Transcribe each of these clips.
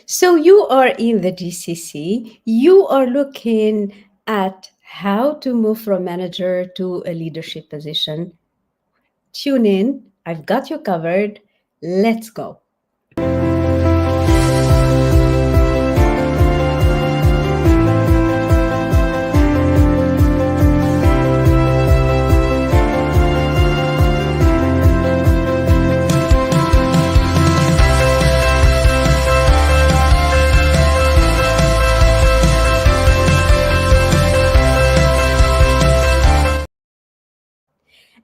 So you are in the GCC, you are looking at how to move from manager to a leadership position. Tune in, I've got you covered. Let's go.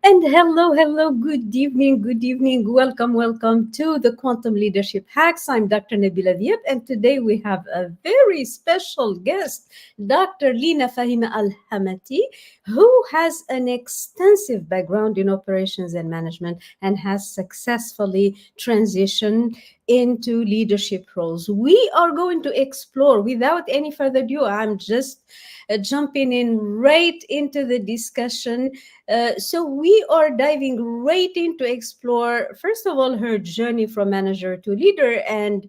And hello, good evening, welcome to the Quantum Leadership Hacks. I'm Dr. Nabila Diab, and today we have a very special guest, Dr. Lina Fahima Alhamaty, who has an extensive background in operations and management and has successfully transitioned into leadership roles. We are going to explore, without any further ado, I'm just jumping in right into the discussion. So we are diving right in to explore, first of all, her journey from manager to leader, and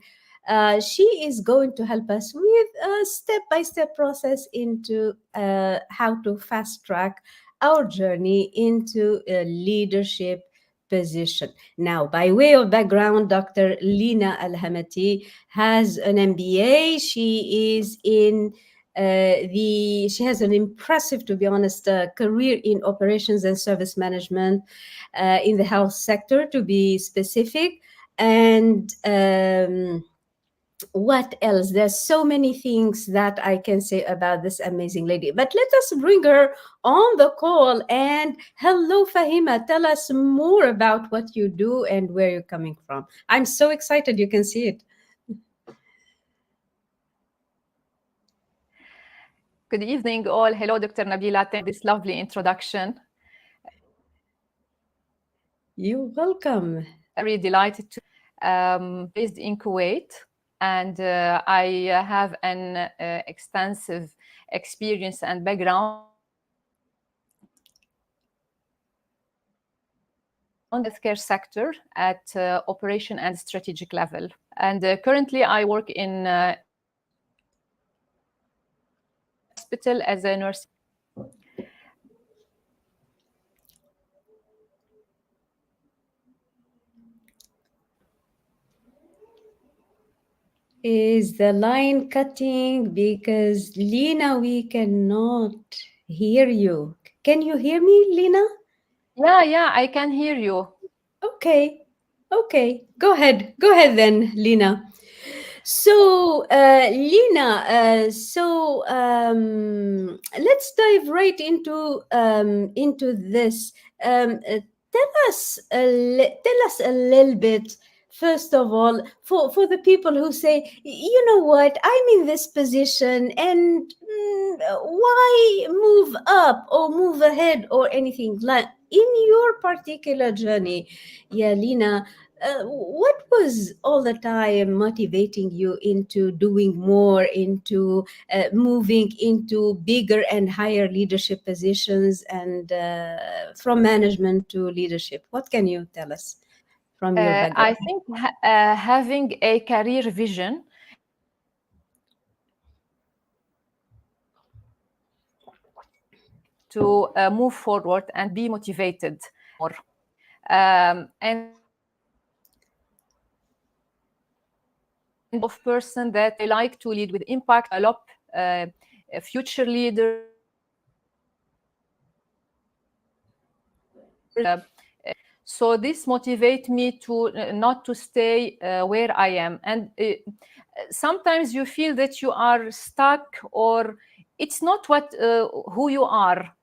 she is going to help us with a step-by-step process into how to fast track our journey into a leadership position. Now, by way of background, Dr. Lina Alhamaty has an MBA. She has an impressive, to be honest, career in operations and service management in the health sector, to be specific. And what else? There's so many things that I can say about this amazing lady. But let us bring her on the call. And hello, Fahima. Tell us more about what you do and where you're coming from. I'm so excited. You can see it. Good evening, all. Hello, Dr. Nabila. Thank you for this lovely introduction. You're welcome. Very delighted to be based in Kuwait, and I have an extensive experience and background on the healthcare sector at operation and strategic level. And currently, I work in hospital as a nurse. Is the line cutting? Because Lina, we cannot hear you. Can you hear me, Lina? Yeah, I can hear you. Okay. Go ahead then, Lina. So, Lina, let's dive right into this. Tell us a little bit. First of all, for the people who say, you know what, I'm in this position, and why move up or move ahead or anything like in your particular journey, yeah, Lina. What was all the time motivating you into doing more, into moving into bigger and higher leadership positions, and from management to leadership? What can you tell us from your background? I think having a career vision to move forward and be motivated more. And of person that I like to lead with impact, develop future leaders. So this motivates me to not to stay where I am. And sometimes you feel that you are stuck, or it's not what who you are.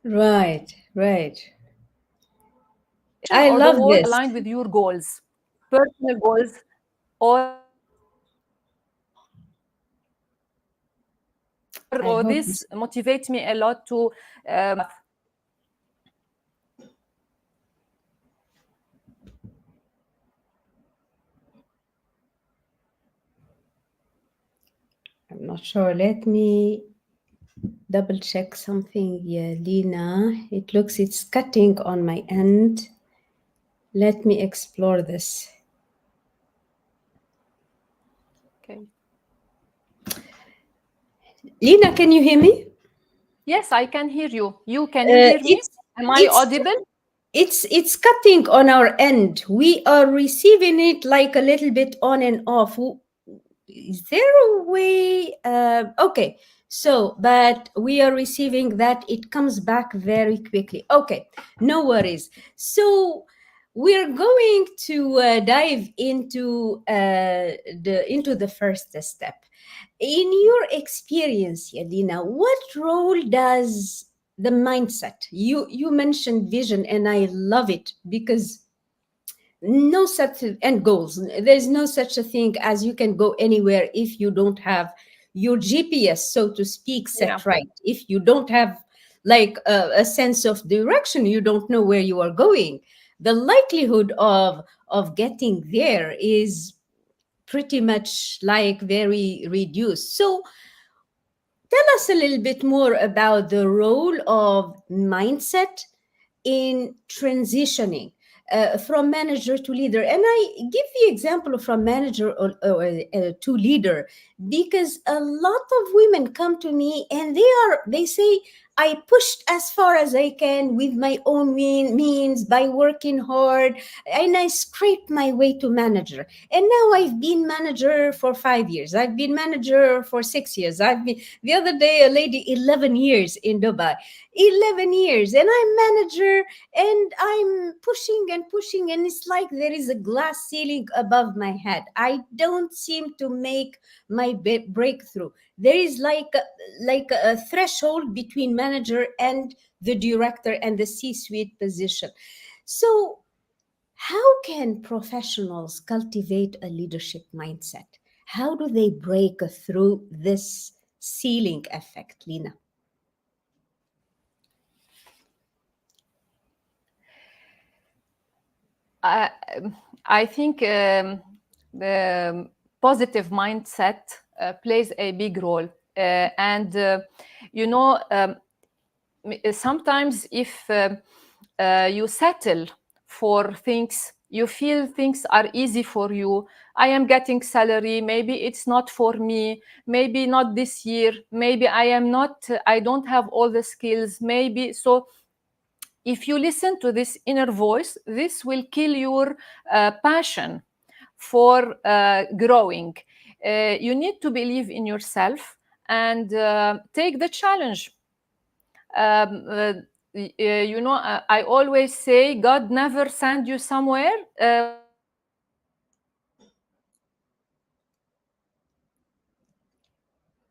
Right. I Or the love world this. aligned with your goals, personal goals, I or hope this motivates me a lot to I'm not sure. Let me double check something. Yeah, Lina, it looks it's cutting on my end. Let me explore this. Okay. Lina, can you hear me? Yes, I can hear you. You can you Uh, hear me? it's Am I it's audible? it's cutting on our end. We are receiving it like a little bit on and off. Is there a way? Okay, so but we are receiving that it comes back very quickly. Okay, no worries. So we're going to dive into the first step. In your experience, Yadina, what role does the mindset? You mentioned vision, and I love it because no such end goals. There's no such a thing as you can go anywhere if you don't have your GPS, so to speak, set Yeah. right. If you don't have like a sense of direction, you don't know where you are going. The likelihood of getting there is pretty much like very reduced. So tell us a little bit more about the role of mindset in transitioning from manager to leader. And I give the example of from manager to leader because a lot of women come to me and they say, I pushed as far as I can with my own means by working hard, and I scraped my way to manager. And now I've been manager for 5 years. I've been manager for 6 years. I've been the other day a lady 11 years in Dubai. 11 years, and I'm manager, and I'm pushing and pushing, and it's like there is a glass ceiling above my head. I don't seem to make my breakthrough. There is like a threshold between manager and the director and the C-suite position. So how can professionals cultivate a leadership mindset? How do they break through this ceiling effect, Lina? I, I think the positive mindset plays a big role. And, you know, sometimes if you settle for things, you feel things are easy for you. I am getting salary, maybe it's not for me, maybe not this year, maybe I don't have all the skills, maybe. So if you listen to this inner voice, this will kill your passion for growing. You need to believe in yourself and take the challenge. I always say God never send you somewhere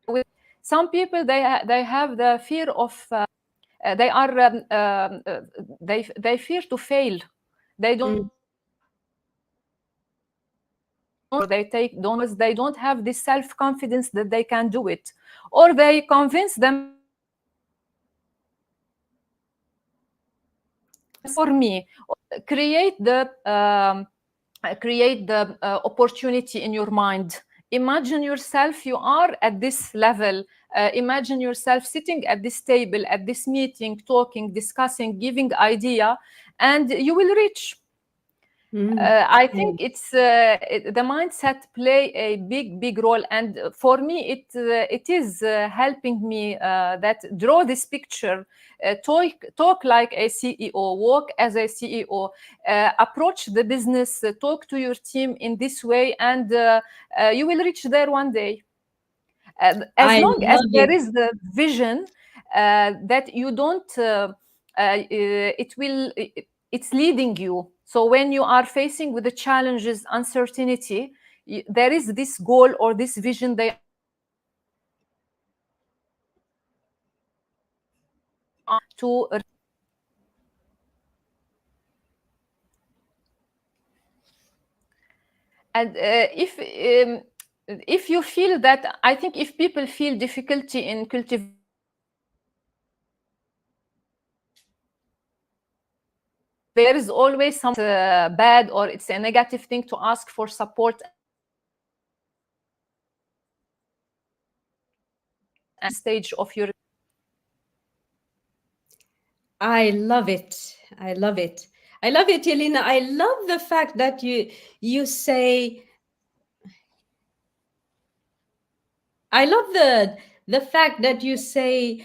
with some people. They have the fear of they are they fear to fail. They don't, Mm. or they take don't because they don't have this self confidence that they can do it, or they convince themselves for me. Create the opportunity in your mind. Imagine yourself, you are at this level. Imagine yourself sitting at this table, at this meeting, talking, discussing, giving idea, and you will reach. Mm. I think the mindset play a big role, and for me, it is helping me that draw this picture, talk like a CEO, walk as a CEO, approach the business, talk to your team in this way, and you will reach there one day. As I long as love there it. is the vision that you don't it will it's leading you. So when you are facing with the challenges, uncertainty, there is this goal or this vision they are to. And if you feel that, I think if people feel difficulty in cultivating, there is always some bad, or it's a negative thing to ask for support and stage of your. I love it. I love it. I love it, Elena. I love the fact that you say I love the fact that you say,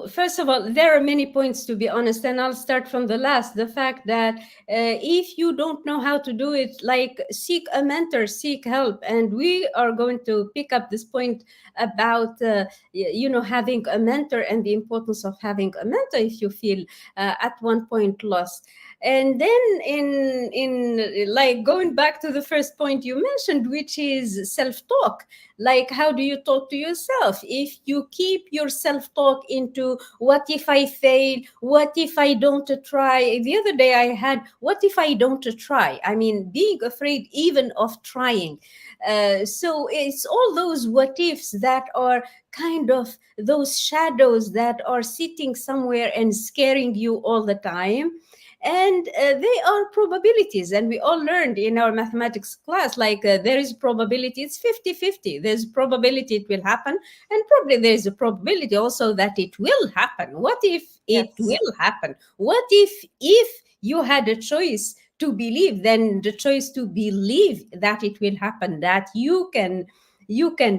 first of all, there are many points, to be honest, and I'll start from the last. The fact that if you don't know how to do it, like, seek a mentor, seek help. And we are going to pick up this point about having a mentor and the importance of having a mentor if you feel at one point lost. And then, in like, going back to the first point you mentioned, which is self talk. Like, how do you talk to yourself? If you keep your self talk into, what if I fail, what if I don't try? The other day I had, what if I don't try? I mean, being afraid even of trying. So it's all those what ifs that are kind of those shadows that are sitting somewhere and scaring you all the time. And they are probabilities, and we all learned in our mathematics class, like, there is probability, it's 50-50. There's probability it will happen, and probably there's a probability also that it will happen. What if it Yes. will happen? What if you had a choice to believe, then the choice to believe that it will happen, that you can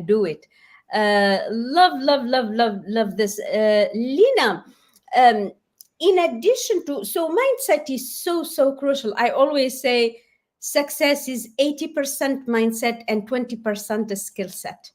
do it. Love this, Lina. um, in addition to, so mindset is so crucial. I always say success is 80% mindset and 20% a skill set.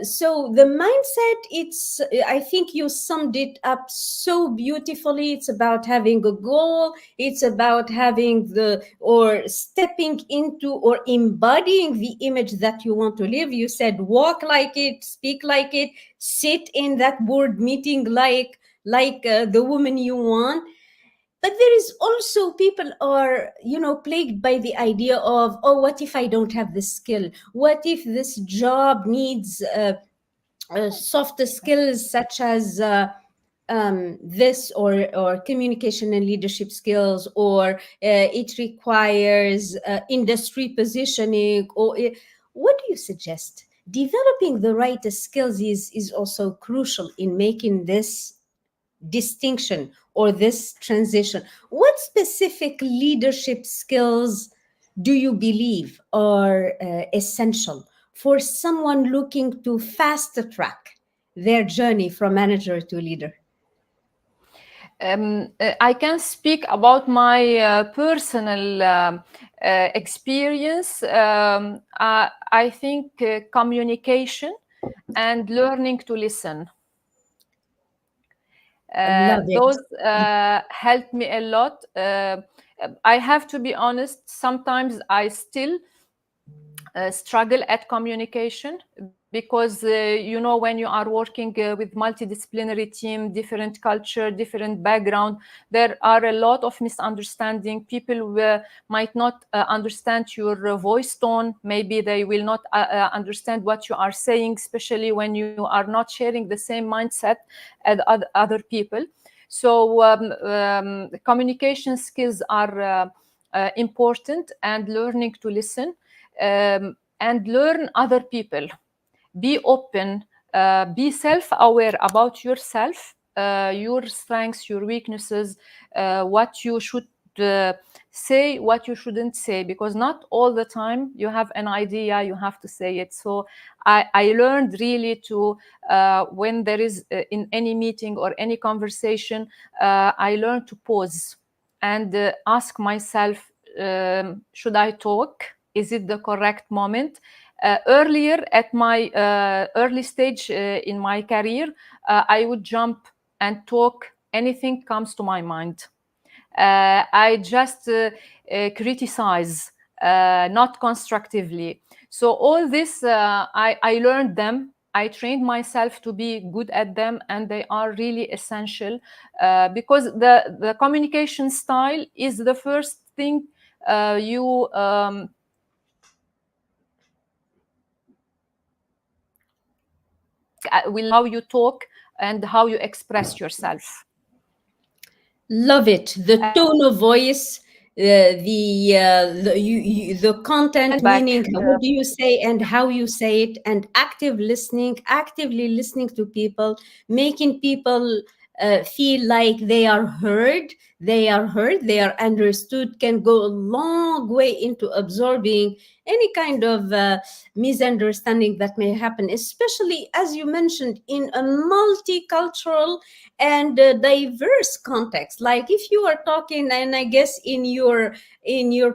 So the mindset, it's, I think you summed it up so beautifully. It's about having a goal, it's about having the, or stepping into, or embodying the image that you want to live. You said walk like it, speak like it, sit in that board meeting like the woman you want. But there is also, people are, plagued by the idea of, oh, what if I don't have this skill? What if this job needs softer skills, such as this, or communication and leadership skills, or it requires industry positioning, or what do you suggest? Developing the right skills is also crucial in making this distinction or this transition. What specific leadership skills do you believe are essential for someone looking to fast track their journey from manager to leader? I can speak about my personal experience. I think communication and learning to listen. Love it. Those helped me a lot. I have to be honest, sometimes I still struggle at communication, because when you are working with multidisciplinary team, different culture, different background, there are a lot of misunderstanding. People might not understand your voice tone. Maybe they will not understand what you are saying, especially when you are not sharing the same mindset as other people. So communication skills are important, and learning to listen, and learn other people. Be open, be self-aware about yourself, your strengths, your weaknesses, what you should say, what you shouldn't say, because not all the time you have an idea, you have to say it. So I learned really to, when there is in any meeting or any conversation, I learned to pause and ask myself, should I talk? Is it the correct moment? Earlier, at my early stage in my career, I would jump and talk anything comes to my mind. I just criticize, not constructively. So all this, I learned them. I trained myself to be good at them, and they are really essential, because the communication style is the first thing you will, how you talk and how you express yourself. Love it. The tone of voice, the content, And back. meaning what do you say and how you say it, and active listening, actively listening to people, making people feel like they are heard, they are heard, they are understood, can go a long way into absorbing any kind of misunderstanding that may happen, especially as you mentioned in a multicultural and diverse context. Like if you are talking, and I guess in your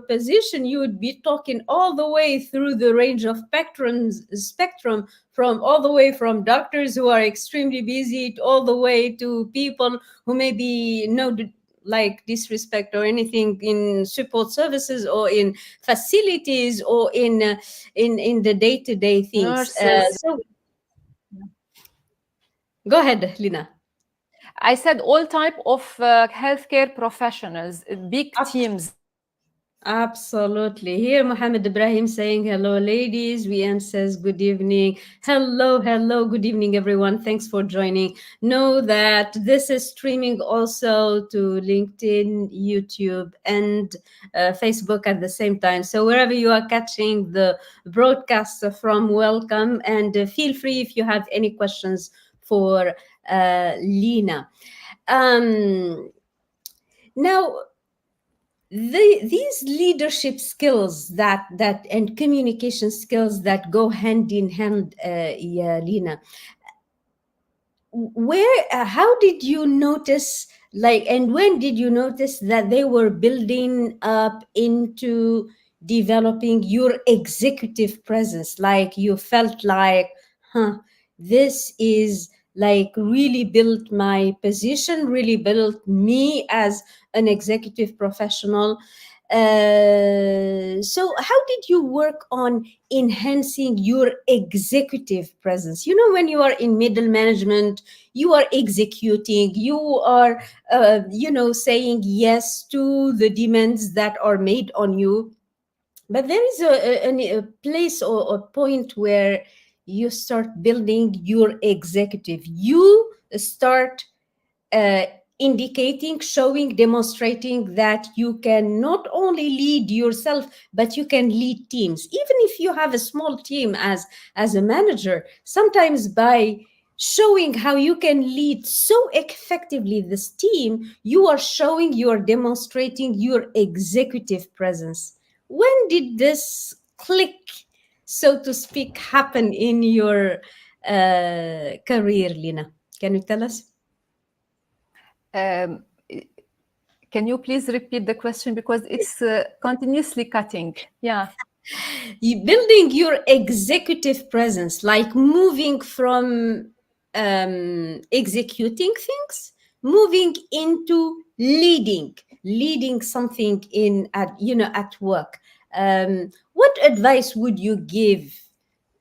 position you would be talking all the way through the range of spectrum, from all the way from doctors who are extremely busy all the way to people who maybe no like disrespect or anything in support services or in facilities or in the day-to-day things. Nurses. So go ahead, Lina. I said all type of healthcare professionals, big teams. Absolutely. Here, Mohammed Ibrahim saying, hello, ladies. VM says, good evening. Hello, hello. Good evening, everyone. Thanks for joining. Know that this is streaming also to LinkedIn, YouTube, and Facebook at the same time. So wherever you are catching the broadcast from, welcome. And feel free if you have any questions for Lina. Now, these leadership skills that and communication skills that go hand in hand, yeah, Lina, where how did you notice, like, and when did you notice that they were building up into developing your executive presence, like you felt like, huh, this is like really built my position, really built me as an executive professional. So how did you work on enhancing your executive presence? You know, when you are in middle management, you are executing, you are saying yes to the demands that are made on you, but there is a place or a point where you start building your executive. You start uh, indicating, showing, demonstrating that you can not only lead yourself, but you can lead teams. Even if you have a small team as a manager, sometimes by showing how you can lead so effectively this team, you are showing, you are demonstrating your executive presence. When did this click, so to speak, happen in your career, Lina? Can you tell us? Um, can you please repeat the question because it's continuously cutting? Yeah. You building your executive presence, like moving from executing things, moving into leading something in at work. What advice would you give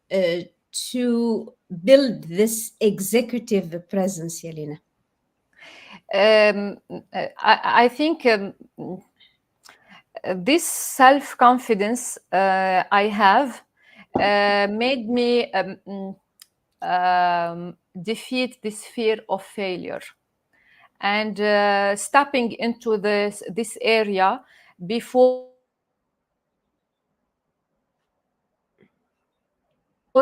to build this executive presence, Yelena? I think this self-confidence I have made me defeat this fear of failure, and stepping into this area before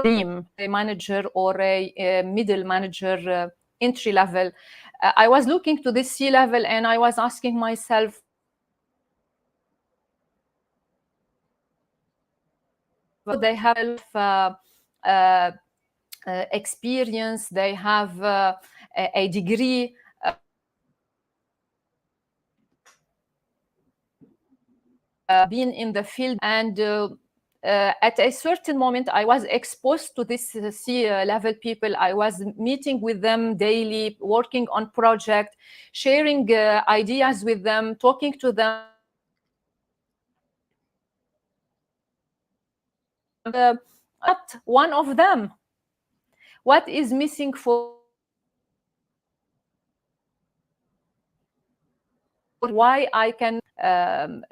dream a manager or a middle manager, entry level. I was looking to this C level and I was asking myself, they have uh, experience, they have a degree, been in the field, and at a certain moment I was exposed to this C level people. I was meeting with them daily, working on project, sharing ideas with them, talking to them. Not one of them. What is missing for why I can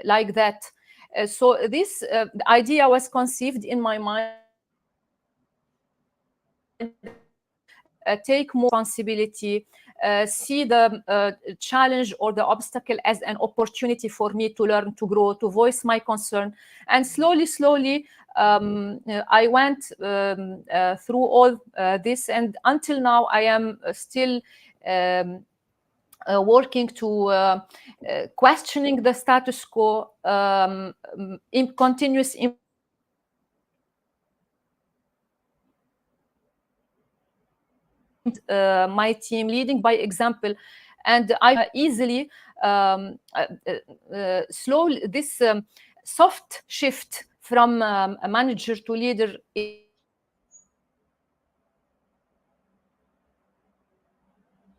like that? So this idea was conceived in my mind. Take more responsibility, see the challenge or the obstacle as an opportunity for me to learn, to grow, to voice my concern. And slowly, I went through all this, and until now, I am still working to questioning the status quo, in continuous improvement, my team, leading by example. And I easily slow this soft shift from a manager to leader.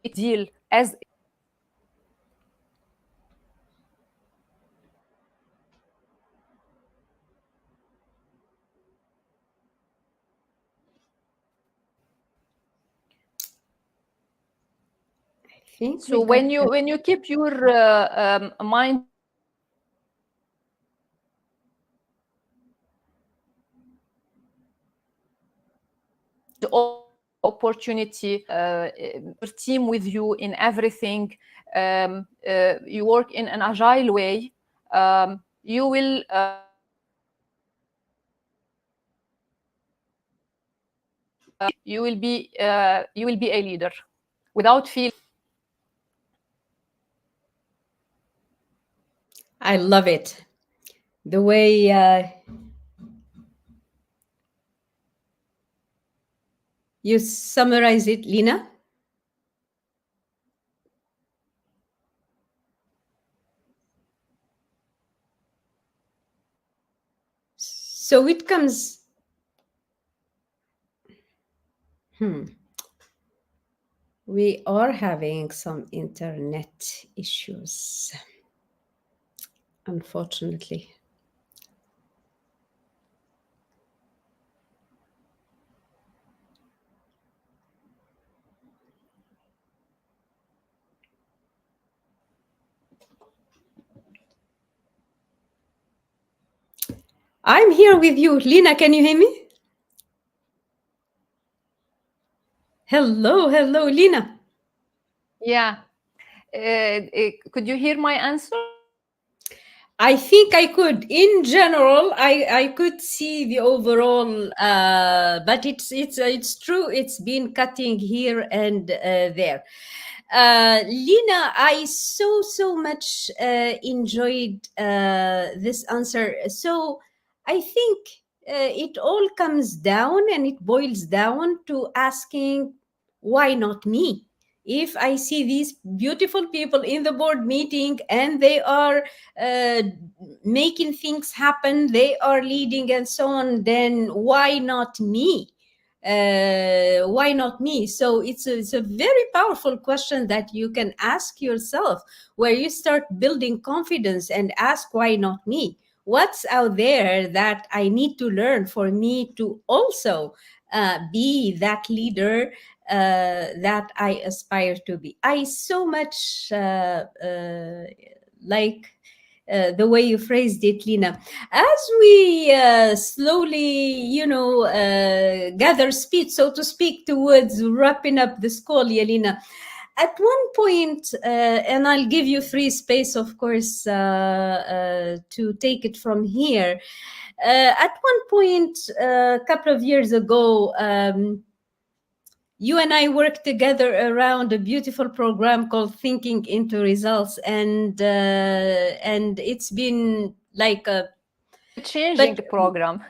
It deal as I think so we got when you keep your mind opportunity, your team with you in everything, you work in an agile way, you will you will be a leader without feeling. I love it. The way you summarize it, Lina. So it comes. Hmm. We are having some internet issues, unfortunately. I'm here with you. Lina, can you hear me? Hello, hello, Lina. Yeah. Could you hear my answer? I think I could. In general, I could see the overall, but it's true. It's been cutting here and there. Lina, I so much enjoyed this answer. So I think it all comes down and it boils down to asking, why not me? If I see these beautiful people in the board meeting and they are uh, making things happen, they are leading and so on, then why not me? Why not me? So it's a very powerful question that you can ask yourself, where you start building confidence and ask, why not me? What's out there that I need to learn for me to also be that leader that I aspire to be? I so much like the way you phrased it, Lina. As we slowly, gather speed, so to speak, towards wrapping up this call, Yelena, at one point, and I'll give you free space, of course, to take it from here. At one point, a couple of years ago, you and I worked together around a beautiful program called Thinking into Results, and it's been like a Changing but the program.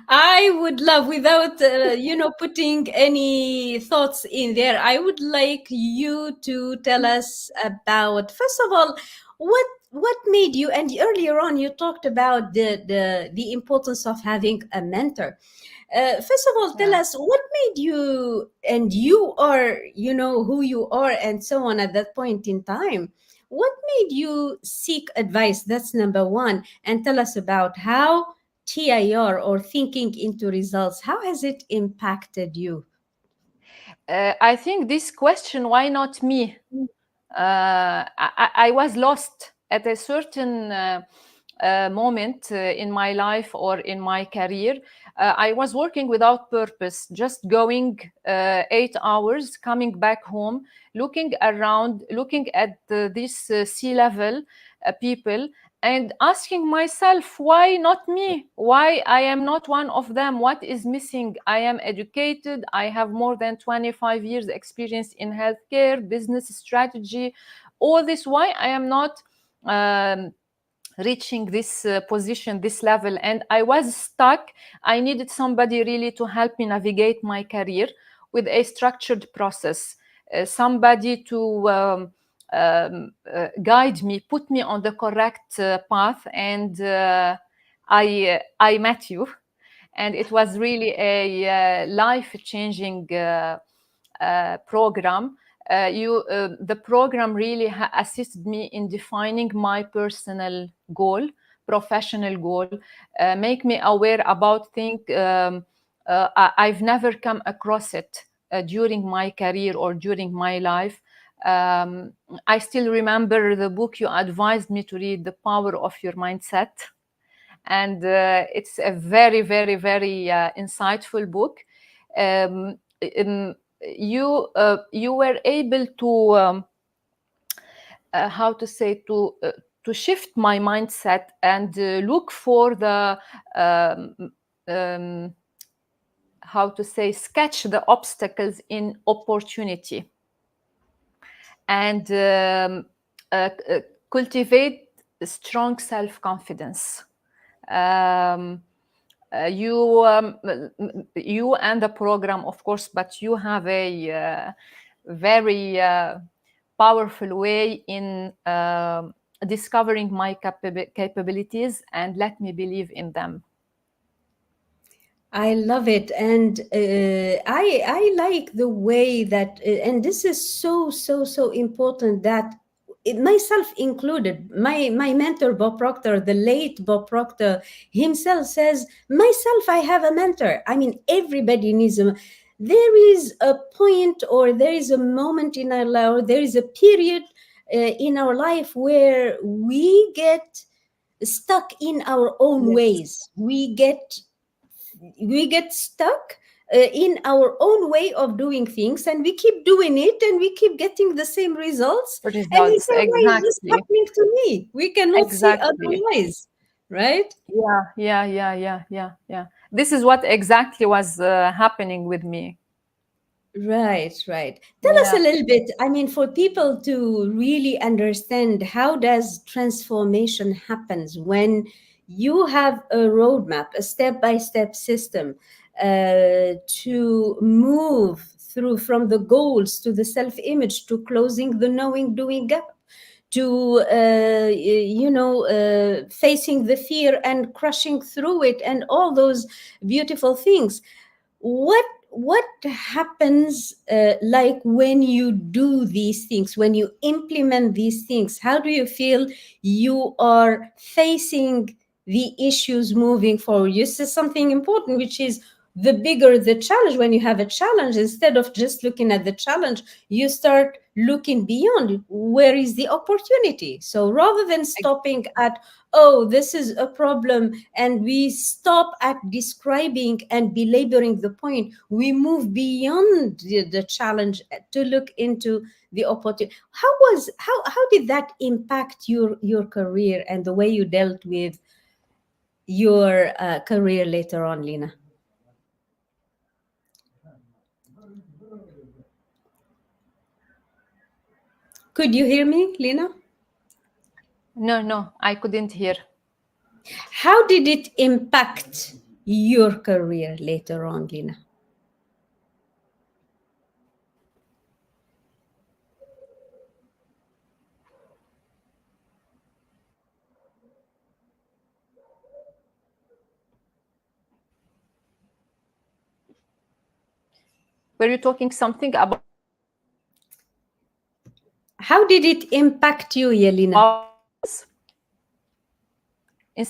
I would love, without putting any thoughts in there, I would like you to tell us about, first of all, what made you, and earlier on you talked about the importance of having a mentor. First of all, tell Yeah. us what made you, and you are, who you are, and so on at that point in time. What made you seek advice? That's number one. And tell us about how TIR, or thinking into results, how has it impacted you? I think this question, why not me? I was lost at a certain moment in my life or in my career. I was working without purpose, just going 8 hours, coming back home, looking around, looking at this sea level people, and asking myself, why not me? Why I am not one of them? What is missing? I am educated. I have more than 25 years experience in healthcare, business strategy, all this. Why I am not reaching this position, this level? And I was stuck. I needed somebody really to help me navigate my career with a structured process, somebody to guide me, put me on the correct path. And I met you, and it was really a life-changing program. The program really assisted me in defining my personal goal, professional goal, make me aware about things I've never come across it during my career or during my life. um, I still remember the book you advised me to read, The Power of Your Mindset. And it's a very, very, very insightful book. Um, um, you were able to how to say to shift my mindset and look for the um, um, how to say sketch the obstacles in opportunity, and cultivate strong self-confidence. um, you and the program, of course, but you have a very powerful way in discovering my capabilities and let me believe in them. I love it, and I like the way that, and this is so important that myself included, my mentor Bob Proctor, the late Bob Proctor himself says, myself, I have a mentor. I mean, everybody needs a. There is a point, or there is a moment in our life, or there is a period in our life where we get stuck in our own Yes, ways. We get stuck in our own way of doing things, and we keep doing it, and we keep getting the same results, and we results, say, why is this exactly. happening to me? We cannot see Exactly. otherwise, right? Yeah. This is what exactly was happening with me. Right. Tell us a Yeah. little bit, I mean, for people to really understand, how does transformation happens when you have a roadmap, a step-by-step system to move through from the goals to the self-image to closing the knowing doing gap to facing the fear and crushing through it and all those beautiful things. What happens, like when you do these things, when you implement these things, how do you feel you are facing the issues moving forward? You said something important, which is the bigger the challenge. When you have a challenge, instead of just looking at the challenge, you start looking beyond, where is the opportunity? So rather than stopping at, oh, this is a problem, and we stop at describing and belaboring the point, we move beyond the challenge to look into the opportunity. How did that impact your career and the way you dealt with your career later on, Lina? Could you hear me, Lina? No, I couldn't hear. How did it impact your career later on, Lina? Were you talking something about How did it impact you, Yelena?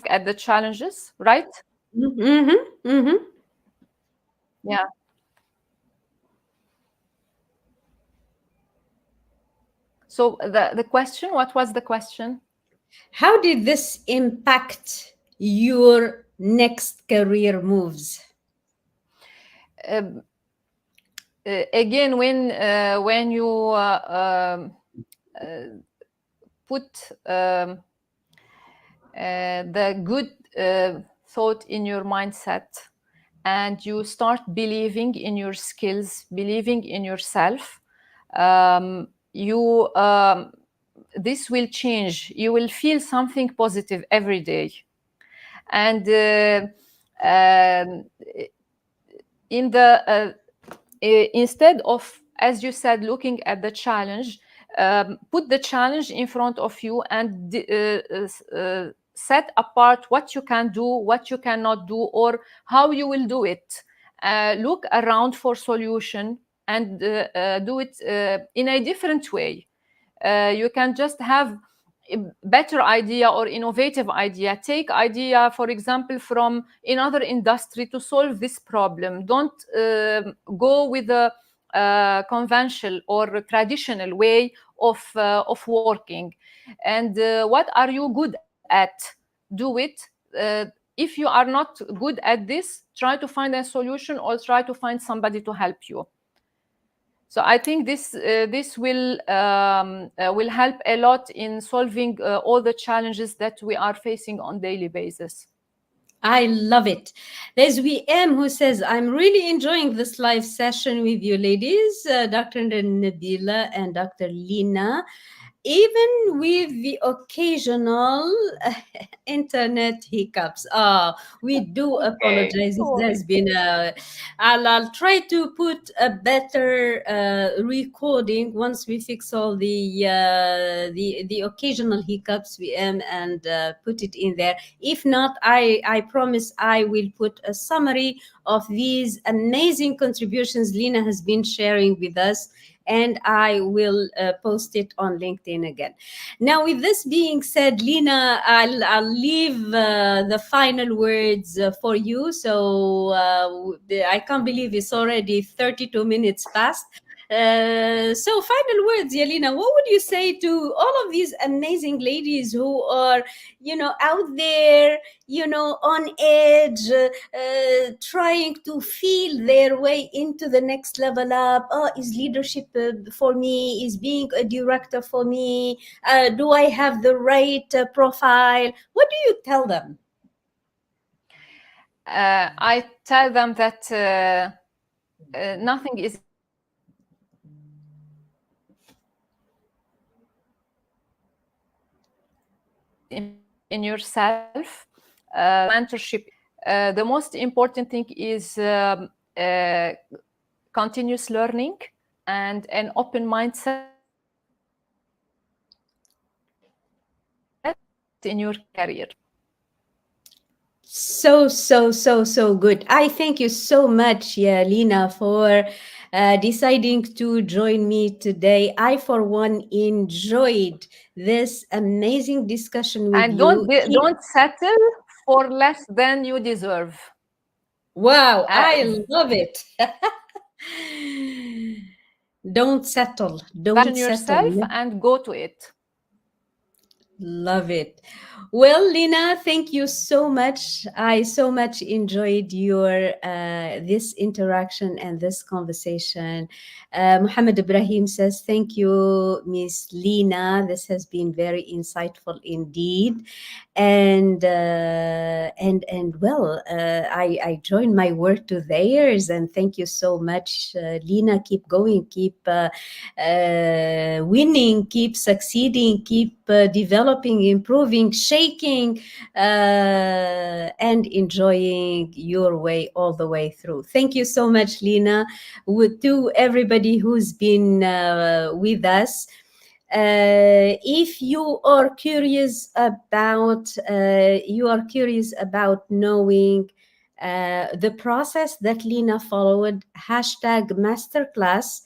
at the challenges, right? Mm-hmm, mm-hmm. Yeah. So the question, what was the question? How did this impact your next career moves? Um, Again, when you put the good thought in your mindset, and you start believing in your skills, believing in yourself, you this will change. You will feel something positive every day, and in the instead of, as you said, looking at the challenge, put the challenge in front of you and set apart what you can do, what you cannot do, or how you will do it. Look around for solution and do it in a different way. You can just have a better idea or innovative idea. Take idea, for example, from another industry to solve this problem. Don't go with a conventional or traditional way of working. And what are you good at? Do it. If you are not good at this, try to find a solution or try to find somebody to help you. So I think this will help a lot in solving all the challenges that we are facing on daily basis. I love it. There's VM who says, I'm really enjoying this live session with you ladies, Dr. Nabila and Dr. Lina, even with the occasional internet hiccups. We do Okay, apologize if no there's worries. been a. I'll try to put a better recording once we fix all the occasional hiccups and put it in there. If not, I promise I will put a summary of these amazing contributions Lina has been sharing with us, and I will post it on LinkedIn again. Now, with this being said, Lina, I'll leave the final words for you. So I can't believe it's already 32 minutes past. So final words, Yelena, what would you say to all of these amazing ladies who are, out there, on edge, trying to feel their way into the next level up? Oh, is leadership for me? Is being a director for me? Do I have the right profile? What do you tell them? I tell them that nothing is impossible. In yourself, mentorship. The most important thing is continuous learning and an open mindset in your career. So good. I thank you so much, yeah, Lina, for deciding to join me today. I, for one, enjoyed this amazing discussion with And you. don't settle for less than you deserve. Wow, Uh, I love it. Don't settle. Don't settle. yourself and go to it. Love it. Well, Lina, thank you so much. I so much enjoyed your this interaction and this conversation. Muhammad Ibrahim says, "Thank you, Miss Lina. This has been very insightful indeed." And well, I join my word to theirs, and thank you so much, Lina. Keep going, keep winning, keep succeeding, keep developing, improving, shaking, and enjoying your way all the way through. Thank you so much, Lina. To everybody who's been with us. If you are curious about knowing the process that Lina followed, #masterclass,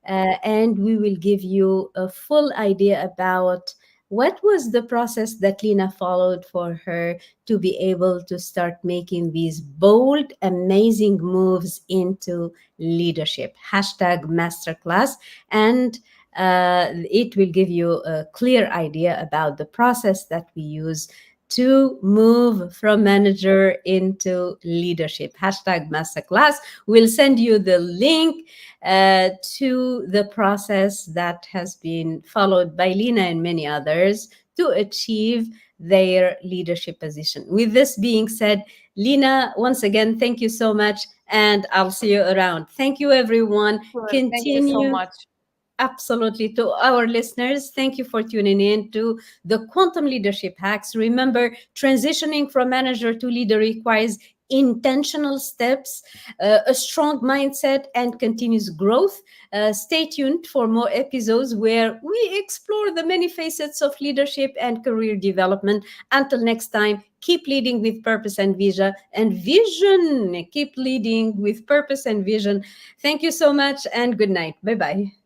and we will give you a full idea about what was the process that Lina followed for her to be able to start making these bold, amazing moves into leadership. #masterclass, and it will give you a clear idea about the process that we use to move from manager into leadership. #masterclass. We'll send you the link to the process that has been followed by Lina and many others to achieve their leadership position. With this being said, Lina, once again, thank you so much, and I'll see you around. Thank you, everyone. Sure. Thank you so Continue. much. Absolutely. To our listeners, thank you for tuning in to the Quantum Leadership Hacks. Remember, transitioning from manager to leader requires intentional steps, a strong mindset, and continuous growth. Stay tuned for more episodes where we explore the many facets of leadership and career development. Until next time, keep leading with purpose and vision. And vision, keep leading with purpose and vision. Thank you so much, and good night. Bye bye.